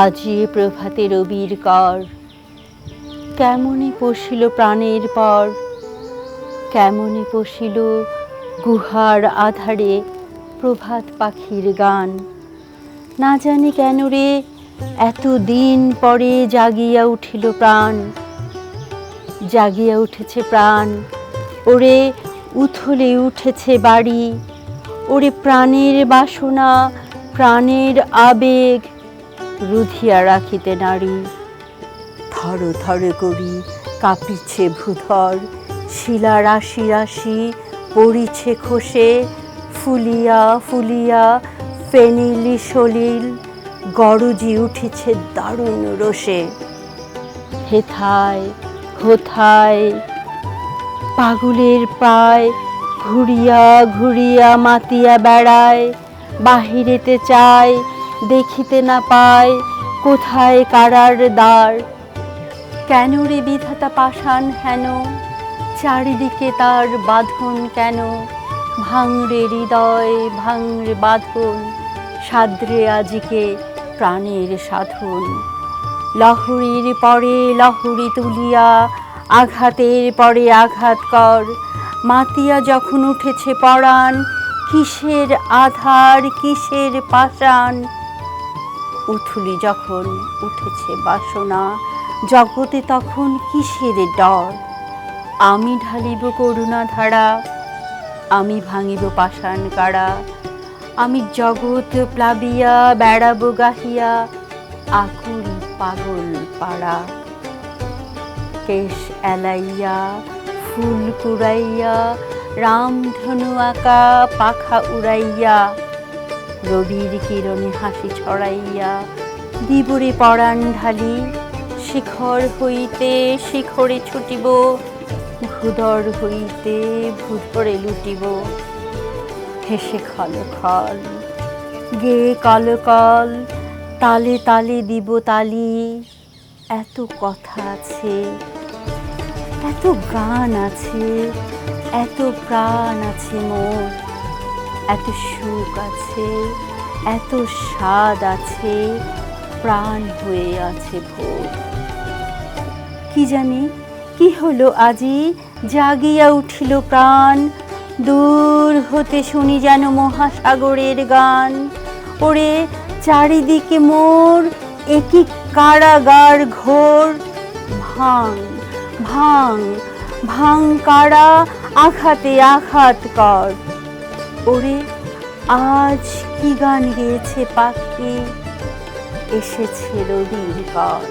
আজি প্রভাতে রবির কর, কেমনে পশিল প্রাণের পর, কেমনে পশিল গুহার আধারে প্রভাত পাখির গান। না জানি কেন রে এত দিন পরে জাগিয়া উঠিল প্রাণ, জাগিয়া উঠেছে প্রাণ। ওরে উথলে উঠেছে বাড়ি, ওরে প্রাণের বাসনা প্রাণের আবেগ রুধিয়া রাখিতে নারী। থর থর করি কাঁপিছে ভূধর, শিলা রাশি রাশি পড়িছে খসে, ফুলিয়া ফুলিয়া ফেনিলি সলিল গরজি উঠিছে দারুণ রোষে। হেথায় হোথায় পাগলের প্রায় ঘুরিয়া ঘুরিয়া মাতিয়া বেড়ায়, বাহিরেতে চায় দেখিতে না পায় কোথায় কারার দ্বার। কেন রে বিধাতা পাষাণ হেন, চারিদিকে তার বাঁধন কেন? ভাঙরে হৃদয় ভাঙরে বাঁধন, সাদ্রে আজিকে প্রাণের সাধন। লহরীর পরে লহরী তুলিয়া আঘাতের পরে আঘাত কর, মাতিয়া যখন উঠেছে পরাণ কিসের আধার কিসের পাষাণ। উথলি যখন উঠেছে বাসনা জগতে তখন কিসের ডর। আমি ঢালিব করুণা ধারা, আমি ভাঙিব পাষাণ কারা, আমি জগৎ প্লাবিয়া বেড়াবো গাহিয়া আকুল পাগল পাড়া। কেশ এলাইয়া ফুল কুড়াইয়া রামধনু আঁকা পাখা উড়াইয়া, রবির কিরণে হাসি ছড়াইয়া দিবরে পরাণ ঢালি। শিখর হইতে শিখরে ছুটিব, ভূধর হইতে ভূধরে লুটিব। হেসে খল খল গে কল কল, তালে তালে দিব তালি। এত কথা আছে, এত গান আছে, এত প্রাণ আছে মোর, এত সুখ আছে, এত স্বাদ আছে, প্রাণ হয়ে আছে ভোর। কি জানি কি হলো আজি জাগিয়া উঠিল প্রাণ, দূর হতে শুনি যেন মহাসাগরের গান। ওরে চারিদিকে মোর একই কারাগার ঘোর, ভাঙ ভাঙ ভাঙ কারা আঘাতে আঘাত কর। ওরে আজ কি গান গেয়েছে পাখি, এসেছে রবির কর।